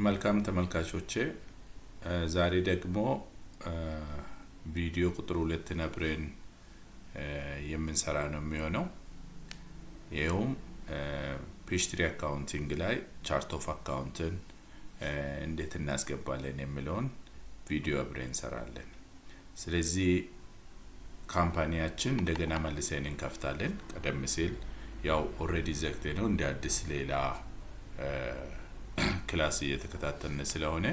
መልካም ተመልካቾቼ ዛሬ ደግሞ ቪዲዮ ቁጥር 2 ነብረን የምንሰራ ነው የሚሆነው። ይሄውም ፔጅ3 አካውንቲንግ ላይ ቻርት ኦፍ አካውንትን እንዴት እናስገባለን የሚለውን ቪዲዮ አብረን እንሰራለን። ስለዚህ ካምፓኒያችን እንደገና መልሰን እንከፍታለን። ቀደም ሲል ያው ኦሬዲ ዘግተን ነው እንደ አዲስ ሌላ ክላስ እየተከታተልን ስለሆነ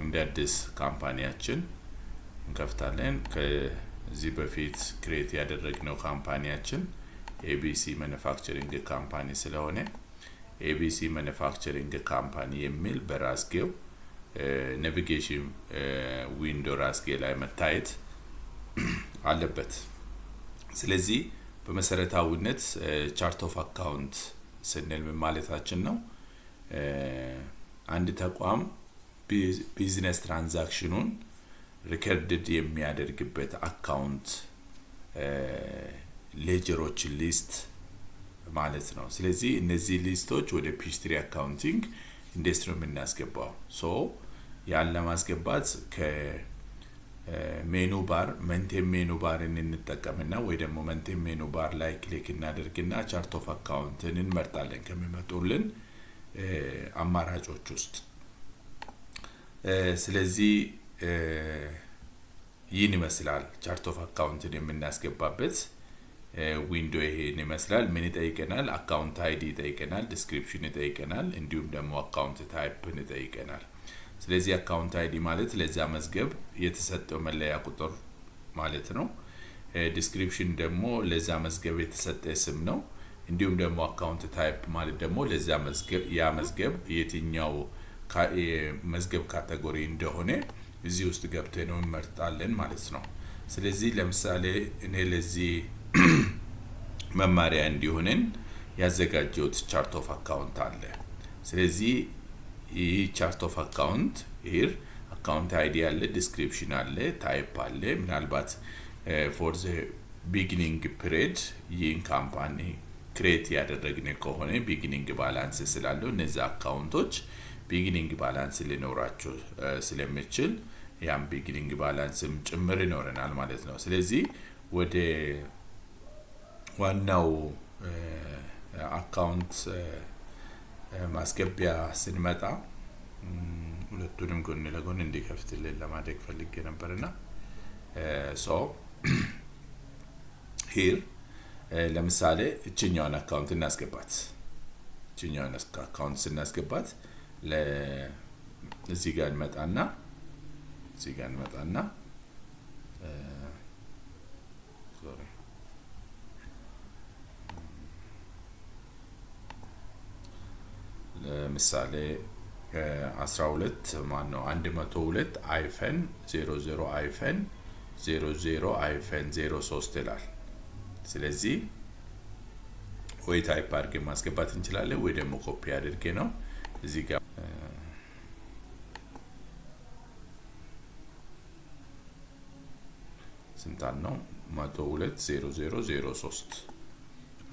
እንደ አዲስ ካምፓኒያችን እንከፍታለን። ከዚህ በፊት ክሬት ያደረግነው ካምፓኒያችን ኤቢሲ ማኑፋክቸሪንግ ካምፓኒ ስለሆነ ኤቢሲ ማኑፋክቸሪንግ ካምፓኒ የሚል በራስጌው ናቪጌሽን ዊንዶ ራስጌ ላይ መታየት አለበት። ስለዚህ በመሰረታዊነት ቻርት ኦፍ አካውንት ስንል ምን ማለታችን ነው? አንድ ተቋም ቢዝነስ ትራንዛክሽኑን ሪከርድድ የሚያደርግበት አካውንት ሌጀሮች ሊስት ማለት ነው። ስለዚህ እነዚህ ሊስቶች ወደ ፔጅ3 አካውንቲንግ እንዴት ነው የምናስገባው? ያን ለማስገባት ከሜኑ ባር መንቴን ሜኑ ባርን እንጠቀምና ወይ ደግሞ መንቴን ሜኑ ባር ላይ ክሊክ እናደርግና ቻርት ኦፍ አካውንትን እንመርጣለን ከሚመጡልን አማራጮች ውስጥ። ስለዚህ ይህን ይመስላል ቻርት ኦፍ አካውንትን የምናስገባበት ዊንዶ ይሄን ይመስላል። ምን ይጠይቀናል? አካውንት አይዲ ይጠይቀናል፣ ዲስክሪፕሽን ይጠይቀናል፣ እንዲሁም ደግሞ አካውንት ታይፕን ይጠይቀናል። ስለዚህ አካውንት አይዲ ማለት ለዛ መዝገብ የተሰጠው መለያ ቁጥር ማለት ነው። ዲስክሪፕሽን ደግሞ ለዛ መዝገብ የተሰጠ ስም ነው። እንዲሁም ደግሞ አካውንት ታይፕ ማለት ደግሞ ለዛ መዝገብ ያ መዝገብ የትኛው መዝገብ ካቴጎሪ እንደሆነ እዚህ ውስጥ ገብተን ነው እንመርጣለን ማለት ነው። ስለዚህ ለምሳሌ እኔ ለዚህ መማሪያ እንዲሆነን ያዘጋጀሁት ቻርት ኦፍ አካውንት አለ። ስለዚህ ይህ ቻርት ኦፍ አካውንት ሂር አካውንት አይዲ አለ፣ ዲስክሪፕሽን አለ፣ ታይፕ አለ። ምናልባት ፎር ዘ ቢጊኒንግ ፒሪድ ይህን ካምፓኒ ክሬት ያደረግን ከሆነ ቢጊኒንግ ባላንስ ስላለው እነዚህ አካውንቶች ቢጊኒንግ ባላንስ ሊኖራቸው ስለሚችል ያም ቢጊኒንግ ባላንስም ጭምር ይኖረናል ማለት ነው። ስለዚህ ወደ ዋናው አካውንት ማስገቢያ ስንመጣ ሁለቱንም ጎን ለጎን እንዲከፍትልን ለማድረግ ፈልጌ ነበርና ሂር ለምሳሌ እቺኛውን አካውንት እናስገባት። እቺኛውን አካውንት ስናስገባት እዚህ ጋር እንመጣና ለምሳሌ 12 ማን ነው 102 አይፈን 00 አይፈን 00 አይፈን 03 ይላል። ስለዚህ ወይ ታይፕ አድርገን ማስገባት እንችላለን ወይ ደግሞ ኮፒ አድርጌ ነው እዚህ ጋር ስንታን ነው 102 00 03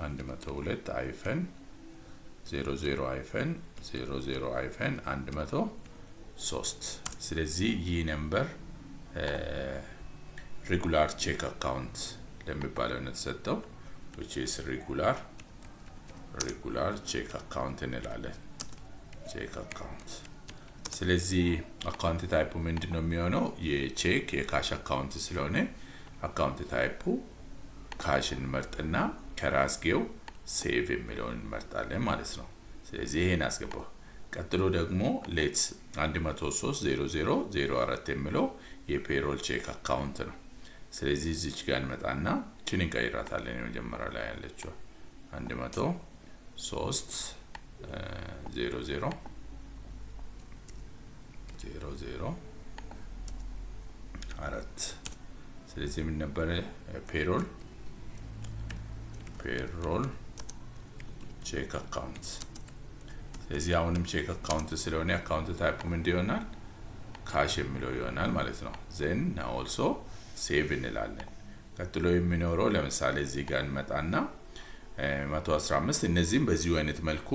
102 አይፈን 00 አይፈን 00 አይፈን 103። ስለዚህ ይህ ነምበር ሬጉላር ቼክ አካውንት ለሚባለው ነው የተሰጠው which is regular ቼክ አካውንት እንላለን። ቼክ አካውንት። ስለዚህ አካውንት ታይፑ ምንድነው የሚሆነው? የቼክ የካሽ አካውንት ስለሆነ አካውንት ታይፑ ካሽ እንመርጥና ከራስጌው ሴቭ የሚለውን እንመርጣለን ማለት ነው። ስለዚህ ይሄን አስገባው። ቀጥሎ ደግሞ ሌትስ 1030004 የሚለው የፔሮል ቼክ አካውንት ነው። ስለዚህ እዚች ጋር እንመጣና እቺን እንቀይራታለን። የመጀመሪያ ላይ ያለችው 1030004 ስለዚህ ምን ነበር? ፔሮል ቼክ አካውንት። ስለዚህ አሁንም ቼክ አካውንት ስለሆነ አካውንት ታይፕ ምን ይሆናል? ካሽ የሚለው ይሆናል ማለት ነው። ዜን ናው ኦልሶ ሴቭ እንላለን። ቀጥሎ የሚኖረው ለምሳሌ እዚህ ጋር እንመጣና 115 እነዚህም በዚሁ አይነት መልኩ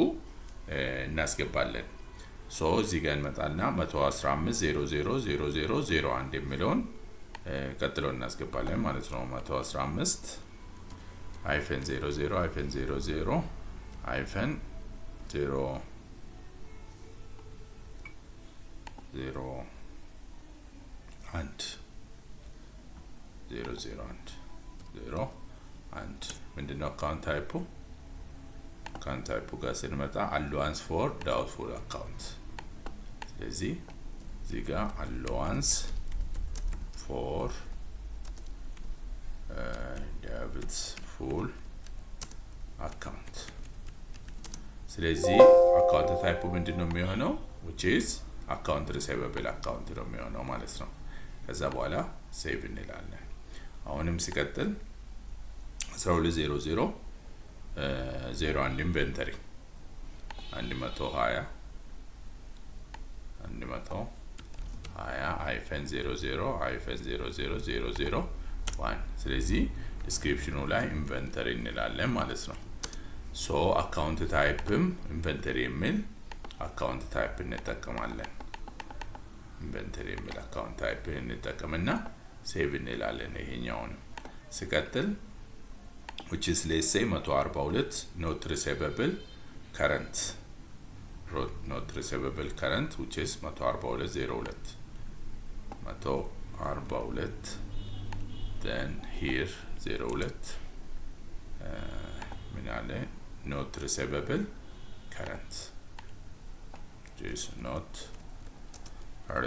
እናስገባለን። ሶ እዚህ ጋር እንመጣና 115.00.00.01 የሚለውን ቀጥሎ እናስገባለን ማለት ነው። 115 ሃይፈን 00 ሃይፈን 00 ሃይፈን 0 1 001 01 ምንድነው አካውንት ታይፑ? አካውንት ታይፑ ጋር ስንመጣ allowance for doubtful account። ስለዚህ እዚህ ጋር allowance for doubtful account። ስለዚህ አካውንት ታይፑ ምንድነው የሚሆነው? which is account receivable account ነው የሚሆነው ማለት ነው። ከዛ በኋላ ሴቭ እንላለን። አሁንም ሲቀጥል 1200 01 ኢንቨንተሪ 120 ሃይፈን 00 ሃይፈን 00.00.01 ስለዚህ ዲስክሪፕሽኑ ላይ ኢንቨንተሪ እንላለን ማለት ነው። ሶ አካውንት ታይፕም ኢንቨንተሪ የሚል አካውንት ታይፕ እንጠቀማለን። ኢንቨንተሪ የሚል አካውንት ታይፕ እንጠቀምና ሴቭ እንላለን። ይሄኛውንም ሲቀጥል which is let's say 142 not receivable current not receivable current which is 142.02 142 then here 02 ምን አለ not receivable current which is not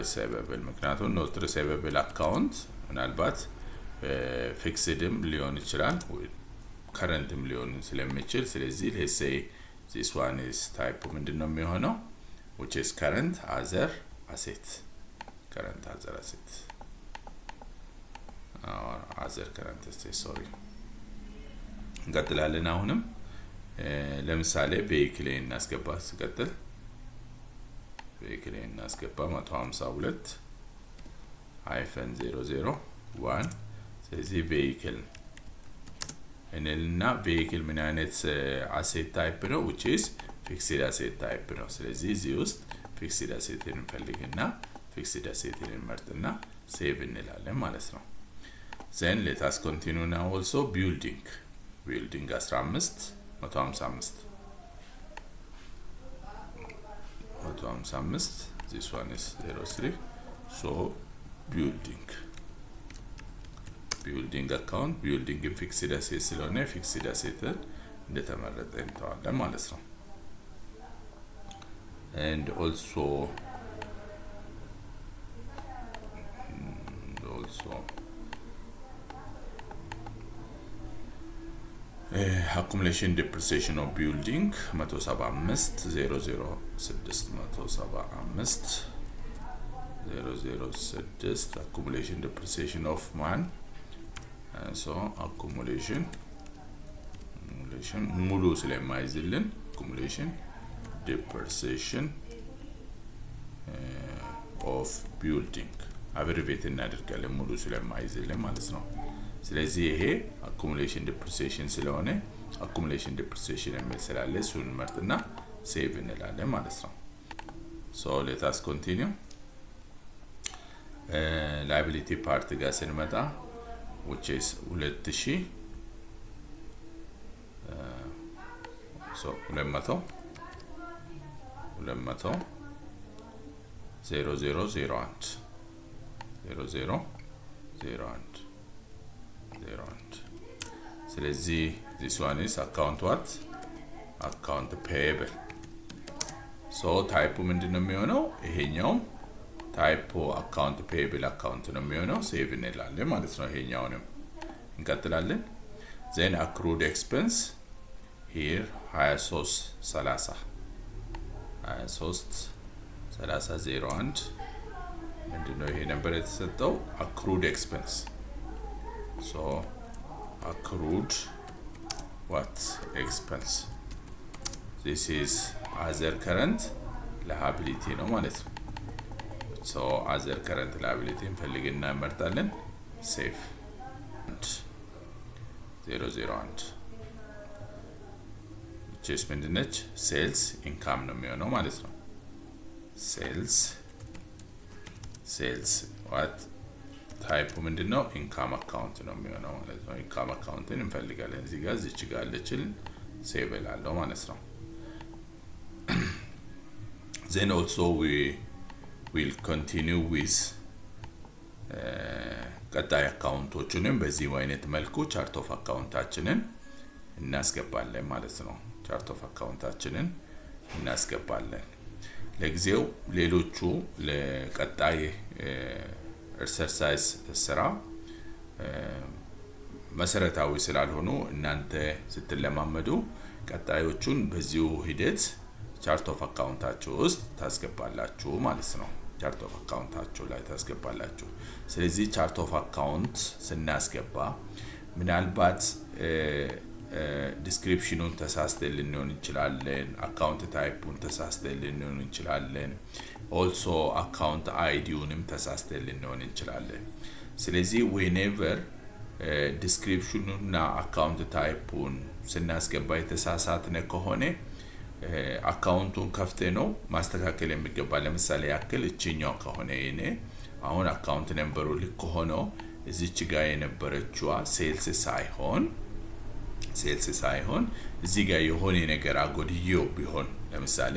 receivable ምክንያቱም not receivable account ምናልባት ፊክስድም ሊሆን ይችላል ከረንትም ሊሆን ስለሚችል ስለዚህ let's say this one is type ምንድነው የሚሆነው which is current other asset or other current asset sorry እንቀጥላለን። አሁንም ለምሳሌ vehicle እናስገባ ሲቀጥል vehicle እናስገባ 152 ሃይፈን 001 ስለዚህ vehicle እና vehicle ምን አይነት asset type ነው which is fixed asset type ነው። ስለዚህ እዚህ ውስጥ fixed asset እንፈልግና fixed asset እንመርጥና save እንላለን ማለት ነው። then let us continue now also building 15 155 this one is 03 so building account building fixed asset ስለሆነ fixed asset እንደተመረጠ እንተዋለን ማለት ነው። and also accumulation depreciation of building 175 006 accumulation depreciation of man so accumulation ሙሉ ስለማይዝልን accumulation depreciation of building አብሬቬት እናደርጋለን ሙሉ ስለማይዝልን ማለት ነው። ስለዚህ ይሄ accumulation depreciation ስለሆነ accumulation depreciation የሚል ስላለ እሱን መርጥና ሴቭ እንላለን ማለት ነው። so let us continue liability part ጋር ስንመጣ which is 2000 so 200 0001 ስለዚህ this one is account what account payable so ታይፑ ምንድነው የሚሆነው ይሄኛው ታይፑ account payable account ነው የሚሆነው ሴቭ እንላለን ማለት ነው። ይሄኛውንም እንቀጥላለን። then accrued expense here 23.30 ምንድነው ይሄ ነበር የተሰጠው accrued expense so accrued what expense this is other current liability ነው ማለት ነው። so other current liability እንፈልግና እንመርጣለን save 001 which is ምንድነች sales income ነው የሚሆነው ማለት ነው። ሴልስ what ታይፑ ምንድነው ኢንካም አካውንት ነው የሚሆነው ማለት ነው ኢንካም አካውንትን እንፈልጋለን እዚህ ጋር እዚህ ጋር አለችልን ሴቭ እላለሁ ማለት ነው then also we will continue with ቀጣይ አካውንቶቹንም በዚህ አይነት መልኩ ቻርት ኦፍ አካውንታችንን እናስገባለን ማለት ነው ቻርት ኦፍ አካውንታችንን እናስገባለን ለጊዜው ሌሎቹ ለቀጣይ ኤክሰርሳይዝ ስራ መሰረታዊ ስላልሆኑ እናንተ ስትለማመዱ ቀጣዮቹን በዚሁ ሂደት ቻርት ኦፍ አካውንታችሁ ውስጥ ታስገባላችሁ ማለት ነው ቻርት ኦፍ አካውንታችሁ ላይ ታስገባላችሁ ስለዚህ ቻርት ኦፍ አካውንት ስናስገባ ምናልባት ዲስክሪፕሽኑን ተሳስተን ልንሆን እንችላለን አካውንት ታይፑን ተሳስተን ልንሆን እንችላለን also account ID-ውንም ተሳስተን ልንሆን እንችላለን ስለዚህ whenever ዲስክሪፕሽኑና አካውንት ታይፑን ስናስገባ የተሳሳተነ ከሆነ አካውንቱን ከፍተ ነው ማስተካከል የሚገባ ለምሳሌ ያክል እቺኛው ከሆነ እኔ አሁን አካውንት ነምበሩ ልክ ሆኖ እዚች ጋር የነበረችዋ ሴልስ ሳይሆን እዚህ ጋር የሆነ ነገር አጎድዬው ቢሆን ለምሳሌ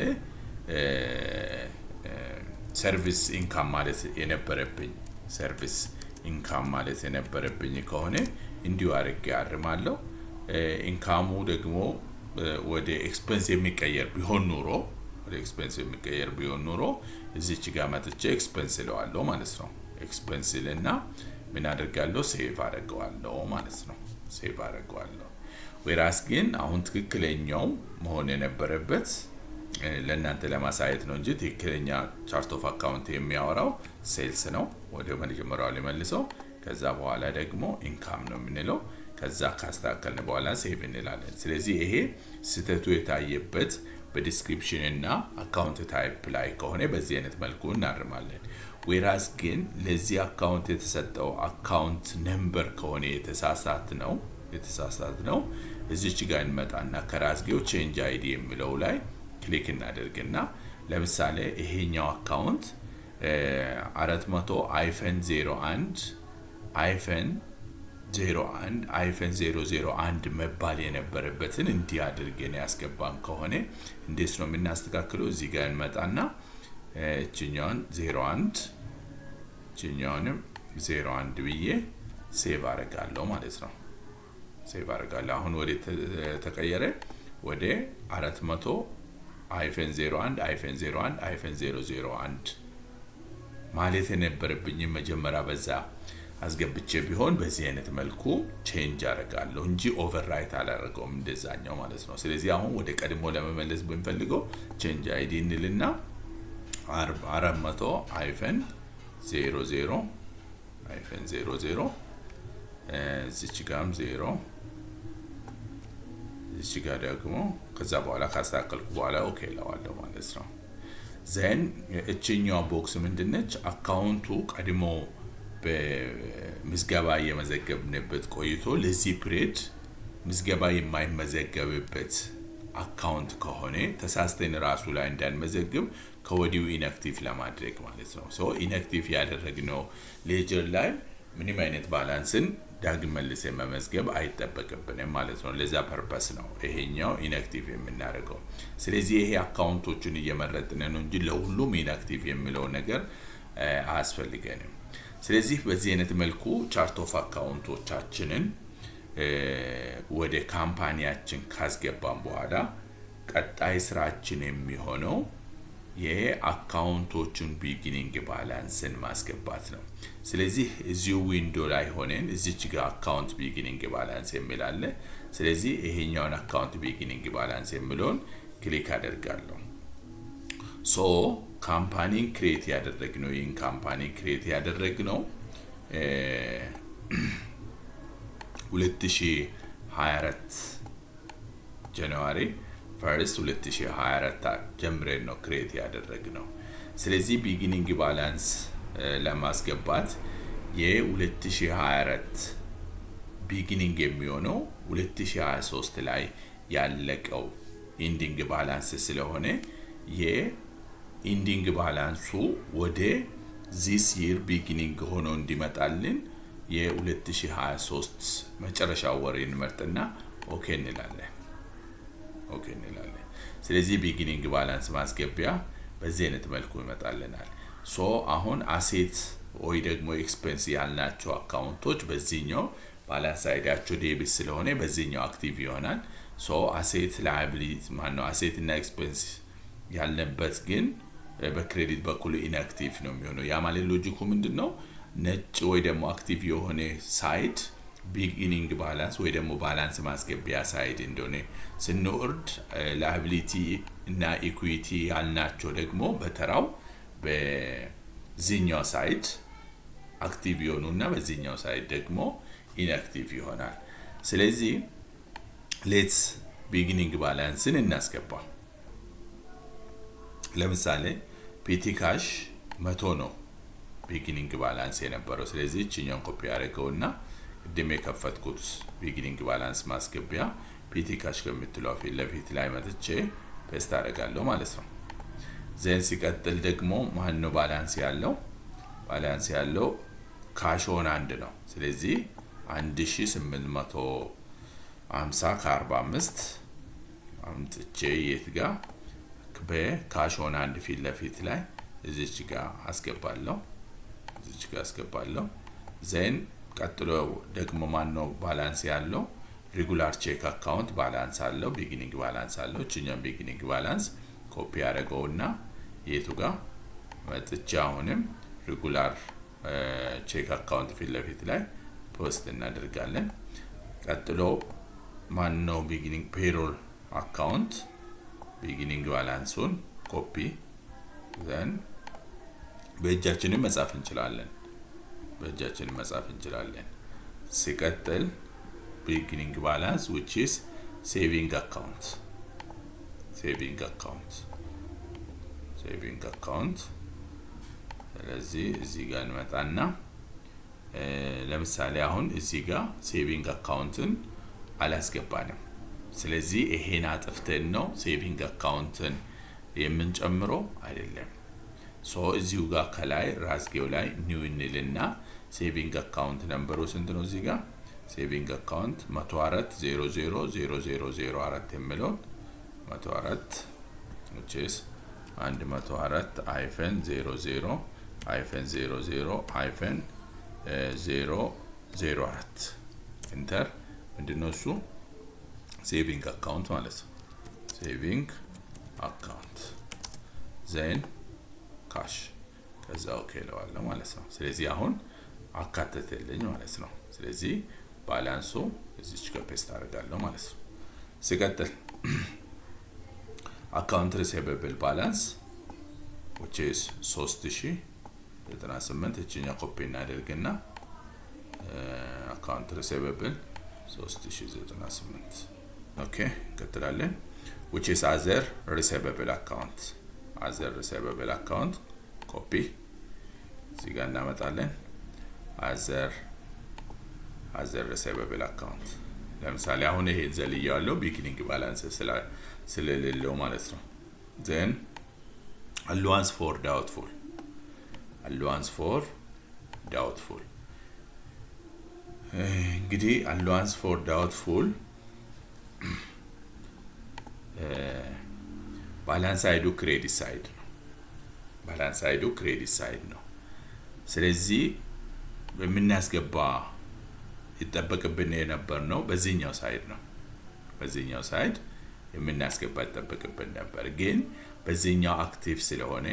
ሰርቪስ ኢንካም ማለት የነበረብኝ ከሆነ እንዲሁ አድርጌ አርማለሁ ኢንካሙ ደግሞ ወደ ኤክስፔንስ የሚቀየር ቢሆን ኑሮ እዚች ጋር መጥቼ ኤክስፔንስ ለዋለሁ ማለት ነው ኤክስፔንስ ለና ምን አደርጋለሁ ሴቭ አደርገዋለሁ ማለት ነው ወራስ ግን አሁን ትክክለኛው መሆን የነበረበት ለእናንተ ለማሳየት ነው እንጂ ትክክለኛ ቻርት ኦፍ አካውንት የሚያወራው ሴልስ ነው ወደ መጀመሪያው ለመልሰው ከዛ በኋላ ደግሞ ኢንካም ነው የምንለው ከዛ ካስተካከልን በኋላ ሴቭ እንላለን ስለዚህ ይሄ ስተቱ የታየበት በዲስክሪፕሽን እና አካውንት ታይፕ ላይ ከሆነ በዚህ አይነት መልኩ እናርማለን ወራስ ግን ለዚህ አካውንት የተሰጠው አካውንት ነምበር ከሆነ የተሳሳተ ነው እዚች ጋር እንመጣና ከራስጌው ቼንጅ አይዲ የሚለው ላይ ክሊክ እናደርግና ለምሳሌ ይሄኛው አካውንት 400-01-001 መባል የነበረበትን እንዲህ አድርገን ያስገባን ከሆነ እንዴት ነው የምናስተካክለው እዚህ ጋር እንመጣና እቺኛውን 01 ብዬ ሴቭ አደርጋለሁ ማለት ነው አሁን ወደ ተቀየረ ወደ 400-01-001 ማለት የነበረብኝ መጀመሪያ በዛ አስገብቼ ቢሆን በዚህ አይነት መልኩ ቼንጅ አደርጋለሁ እንጂ ኦቨርራይት አላደርገውም እንደዛኛው ማለት ነው ስለዚህ አሁን ወደ ቀድሞ ለመመለስ ብንፈልገው ቼንጅ አይዲ እንልና 400-00 እዚች ጋርም 0 እዚች ጋር ደግሞ ከዛ በኋላ ካስተካከልኩ በኋላ ኦኬ ለዋለሁ ማለት ነው ዘን እቺኛው ቦክስ ምንድነች አካውንቱ ቀድሞ በምዝገባ የመዘገብንበት ቆይቶ ለዚህ ፕሬድ ምዝገባ የማይመዘገብበት አካውንት ከሆነ ተሳስተን ራሱ ላይ እንዳንመዘግብ ከወዲው ኢንአክቲቭ ለማድረግ ማለት ነው ሶ ኢንአክቲቭ ያደረግነው ሌጀር ላይ ምንም አይነት ባላንስን ዳግም መልሰን መመዝገብ አይተበቀብንም ማለት ነው ለዛ ፐርፐስ ነው ይሄኛው ኢንአክቲቭ የምናደርገው ስለዚህ ይሄ አካውንቶቹን እየመረጥን ነው እንጂ ለሁሉም ኢንአክቲቭ የሚለው ነገር አያስፈልገንም ስለዚህ በዚህ አይነት መልኩ ቻርት ኦፍ አካውንቶቻችንን ወደ ካምፓኒያችን ካስገባን በኋላ ቀጣይ ስራችን የሚሆነው የአካውንቶቹን ቢጊኒንግ ባላንስን ማስገባት ነው ስለዚህ እዚሁ ዊንዶ ላይ ሆነን እዚች ጋር አካውንት ቢጊኒንግ ባላንስ የሚላለ ስለዚህ ይሄኛውን አካውንት ቢጊኒንግ ባላንስ የሚለውን ክሊክ አደርጋለሁ ሶ ካምፓኒን ክሬት ያደረግነው ይሄን ካምፓኒ ክሬት ያደረግነው 2024 ጃንዋሪ 1 2024 ጀምረን ነው ክሬት ያደረግነው ስለዚህ ቢጊኒንግ ባላንስ ለማስገባት የ2024 ቢጊኒንግ የሚሆነው 2023 ላይ ያለቀው ኢንዲንግ ባላንስ ስለሆነ ኢንዲንግ ባላንሱ ወደ this year beginning ሆኖ እንዲመጣልን የ2023 መጨረሻው ወር እንመርጥና ኦኬ እንላለን። ስለዚህ ቢጊኒንግ ባላንስ ማስገቢያ በዚህ አይነት መልኩ ይመጣልናል። ሶ አሁን አሴት ወይ ደግሞ ኤክስፔንስ ያልናቸው አካውንቶች በዚህኛው ባላንስ አይዳቸው ዴቢት ስለሆነ በዚህኛው አክቲቭ ይሆናል። ሶ አሴት ላያቢሊቲ ማነው አሴት እና ኤክስፔንስ ያለበት ግን በክሬዲት በኩል ኢንአክቲቭ ነው የሚሆነው። ያ ማለት ሎጂኩ ምንድነው? ነጭ ወይ ደግሞ አክቲቭ የሆነ ሳይድ ቢጊኒንግ ባላንስ ወይ ደግሞ ባላንስ ማስገቢያ ሳይድ እንደሆነ ስንወርድ ላያቢሊቲ እና ኢኩዊቲ ያልናቸው ደግሞ በተራው በዚህኛው ሳይድ አክቲቭ ይሆኑና በዚህኛው ሳይድ ደግሞ ኢንአክቲቭ ይሆናል። ስለዚህ ሌትስ ቢጊኒንግ ባላንስን እናስገባ። ለምሳሌ ፒቲ ካሽ 100 ነው ቢጊኒንግ ባላንስ የነበረው። ስለዚህ እቺኛውን ኮፒ አድርገውና ቅድም የከፈትኩት ቢጊኒንግ ባላንስ ማስገቢያ ፒቲ ካሽ ከምትለው ፊት ለፊት ላይ መጥቼ ፔስት አደርጋለሁ ማለት ነው። ዜን ሲቀጥል ደግሞ ማነው ባላንስ ያለው ካሽ ኦን 1 ነው። ስለዚህ 1850 ከ45 አምጥቼ የት ጋር በካሽ ኦን 1 ፊት ለፊት ላይ እዚች ጋር አስገባለሁ። ዜን ቀጥሎ ደግሞ ማነው ባላንስ ያለው ሬጉላር ቼክ አካውንት ባላንስ አለው፣ ቢጊኒንግ ባላንስ አለው። እቺኛው ቢጊኒንግ ባላንስ ኮፒ አደረገውና የቱ ጋር መጥቼ አሁንም ሬጉላር ቼክ አካውንት ፊት ለፊት ላይ ፖስት እናደርጋለን። ቀጥሎ ማነው ቢጊኒንግ ፔሮል አካውንት ቢጊኒንግ ባላንሱን ኮፒ ዘን በእጃችንም መጻፍ እንችላለን። ሲቀጥል ቢጊኒንግ ባላንስ which is saving account ስለዚህ እዚህ ጋር እንመጣና ለምሳሌ አሁን እዚህ ጋር ሴቪንግ አካውንትን አላስገባንም። ስለዚህ ይሄን አጥፍተን ነው ሴቪንግ አካውንትን የምንጨምረው አይደለም። ሶ እዚሁ ጋር ከላይ ራስጌው ላይ ኒው እንልና ሴቪንግ አካውንት ነምበሩ ስንት ነው? እዚህ ጋር ሴቪንግ አካውንት 104000004 የሚለው 104 which is 104-00-00-004 ኢንተር ምንድነው እሱ? ሴቪንግ አካውንት ማለት ነው። ሴቪንግ አካውንት ዜን ካሽ ከዛ ኦኬ ለዋለሁ ማለት ነው። ስለዚህ አሁን አካተተልኝ ማለት ነው። ስለዚህ ባላንሱ እዚች ጋር ፔስት አደርጋለሁ ማለት ነው። ሲቀጥል አካውንት ሪሲቨብል ባላንስ which is 3098 እቺኛው ኮፒ እናደርግና አካውንት ሪሲቨብል 3098 ኦኬ እንቀጥላለን። which is other receivable account ኮፒ እዚህ ጋር እናመጣለን። other receivable account ለምሳሌ አሁን ይሄ ዘልያለው ቢጊኒንግ ባላንስ ስለሌለው ማለት ነው። then allowance for doubtful እንግዲህ allowance for doubtful ባላንስ አይዱ ክሬዲት ሳይድ ነው። ስለዚህ በምናስገባ ይጠበቅብን የነበር ነው በዚህኛው ሳይድ የምናስገባ ይጠበቅብን ነበር። ግን በዚህኛው አክቲቭ ስለሆነ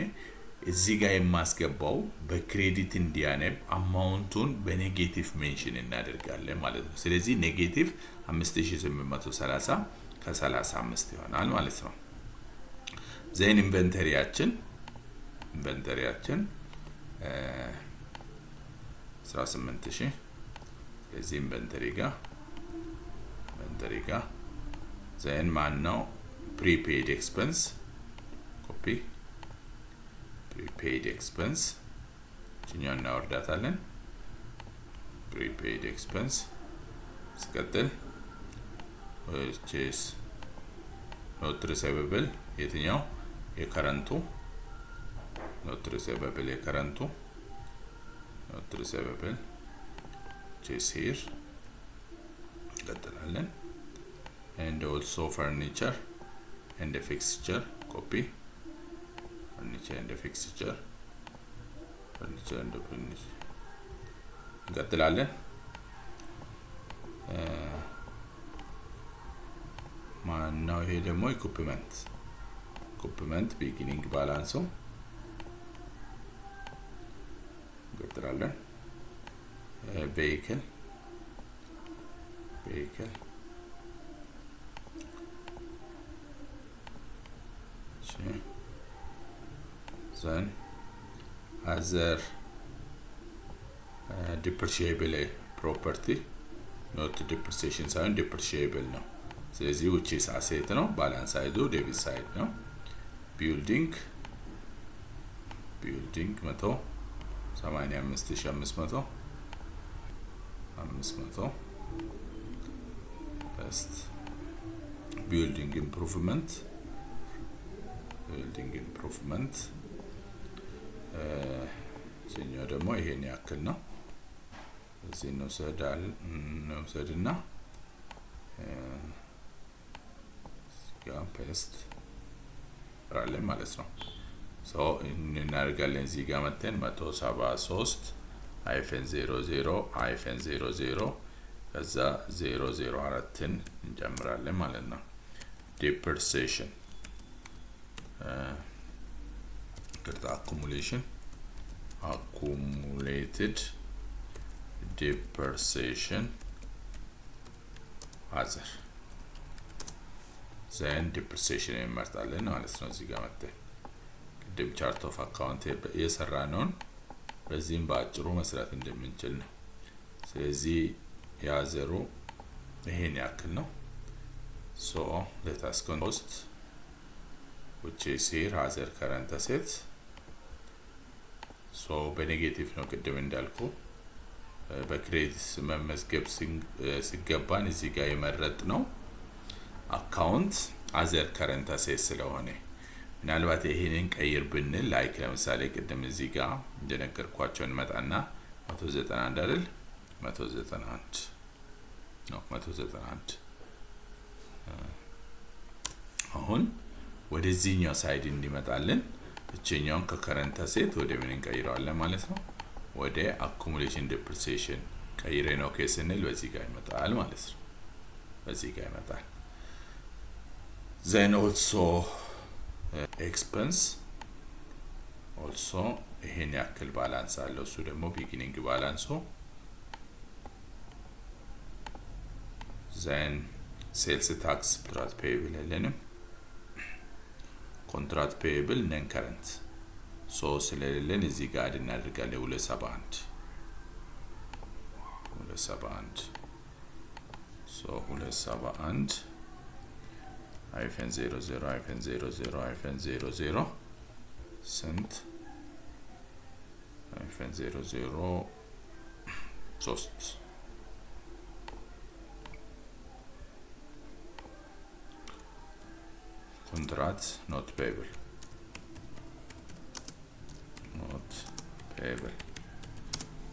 እዚህ ጋር የማስገባው በክሬዲት እንዲያነብ አማውንቱን በኔጌቲቭ ሜንሽን እናደርጋለን ማለት ነው። ስለዚህ ኔጌቲቭ 5830 ከ35 ይሆናል ማለት ነው። ዜን ኢንቨንተሪያችን 18000 ስለዚህ ኢንቨንተሪ ጋር ዜን ማነው ፕሪፔድ ኤክስፔንስ ኮፒ ፕሪፔድ ኤክስፔንስ እኛው እናወርዳታለን። ፕሪፔድ ኤክስፔንስ ሲቀጥል which is not receivable የትኛው የከረንቱ not receivable የከረንቱ not receivable which here እንቀጥላለን and also furniture and the fixture copy furniture and the fixture furniture and the furniture እንቀጥላለን ማናው ይሄ ደግሞ equipment beginning balance እንቀጥላለን vehicle then other depreciable property not depreciation ሳይሆን depreciable ነው ስለዚህ which is asset ነው balance side debit side ነው building 185500 first building improvement ሲኛው ደግሞ ይሄን ያክል ነው እዚህ ነው ሰድና ፔስት ራለ ማለት ነው ሶ እናደርጋለን እዚህ ጋር መተን 173-00-00 ከዛ 004ን እንጨምራለን ማለት ነው depreciation accumulated depreciation other then depreciation እንመርጣለን ማለት ነው እዚህ ጋር መተን ቅድም chart of account የሰራነውን በዚህም በአጭሩ መስራት እንደምንችል ነው ስለዚህ ያ ዜሮ ይሄን ያክል ነው so let us cost which is here other current assets so በኔጌቲቭ ነው ቅድም እንዳልኩ በክሬዲት መመዝገብ ሲገባን እዚህ ጋር የመረጥ ነው አካውንት other current assets ስለሆነ ምናልባት ይሄንን ቀይር ብንል ላይክ ለምሳሌ ቅድም እዚህ ጋር እንደነገርኳችሁ እንመጣና 191 አይደል 191 አሁን ወደዚህኛው ሳይድ እንዲመጣልን እቺኛውን ከከረንት አሴት ወደ ምን እንቀይረዋለን ማለት ነው ወደ accumulation depreciation ቀይረን ኦኬ ስንል በዚህ ጋር ይመጣል ማለት ነው በዚህ ጋር ይመጣል then also expense also ይሄን ያክል ባላንስ አለው እሱ ደግሞ beginning ባላንሱ then sales tax contract payable የለንም contract payable non current so ስለሌለን እዚህ ጋር እናደርጋለን 271 so 271 -00 ስንት -00 3 contract not payable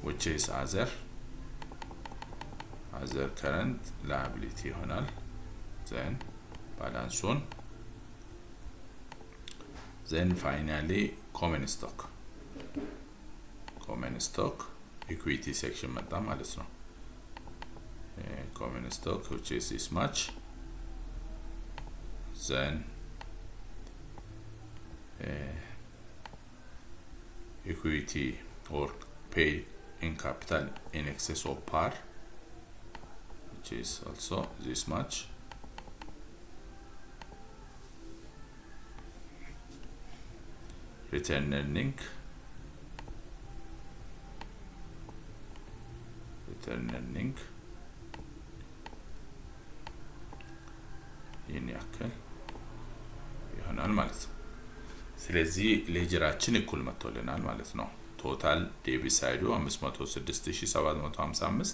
which is other current liability ይሆናል then balance on then finally common stock equity section መጣ ማለት ነው common stock which is this much then equity or paid in capital in excess of par which is also this much return earning ይህን ያክል ይሆናል ማለት ነው ስለዚህ ሌጀራችን እኩል መጥቶልናል ማለት ነው ቶታል ዴቢት ሳይዱ 506755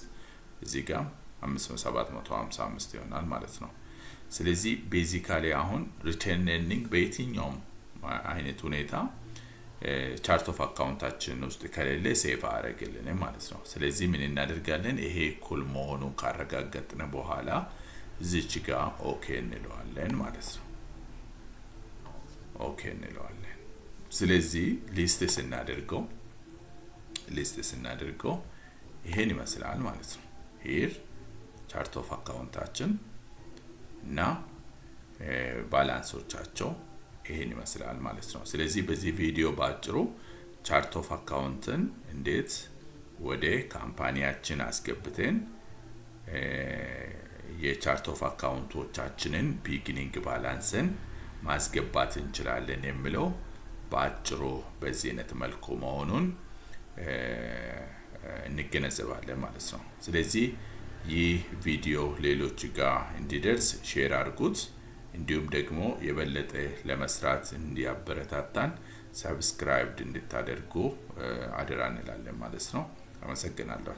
እዚህ ጋር 5755 ይሆናል ማለት ነው ስለዚህ ቤዚካሊ አሁን ሪተርን ኤርኒንግ በየትኛውም አይነት ሁኔታ ቻርት ኦፍ አካውንታችን ውስጥ ከሌለ ሴቭ አረግልን ማለት ነው። ስለዚህ ምን እናደርጋለን? ይሄ እኩል መሆኑን ካረጋገጥን በኋላ እዚች ጋር ኦኬ እንለዋለን ማለት ነው። ኦኬ እንለዋለን። ስለዚህ ሊስት ስናደርገው ይሄን ይመስላል ማለት ነው። ሂር ቻርት ኦፍ አካውንታችን እና ባላንሶቻቸው ይሄን ይመስላል ማለት ነው። ስለዚህ በዚህ ቪዲዮ ባጭሩ ቻርት ኦፍ አካውንትን እንዴት ወደ ካምፓኒያችን አስገብተን የቻርት ኦፍ አካውንቶቻችንን ቢጊኒንግ ባላንስን ማስገባት እንችላለን የሚለው ባጭሩ በዚህ አይነት መልኩ መሆኑን እንገነዘባለን ማለት ነው። ስለዚህ ይህ ቪዲዮ ሌሎች ጋር እንዲደርስ ሼር አድርጉት። እንዲሁም ደግሞ የበለጠ ለመስራት እንዲያበረታታን ሰብስክራይብ እንድታደርጉ አደራ እንላለን ማለት ነው። አመሰግናለሁ።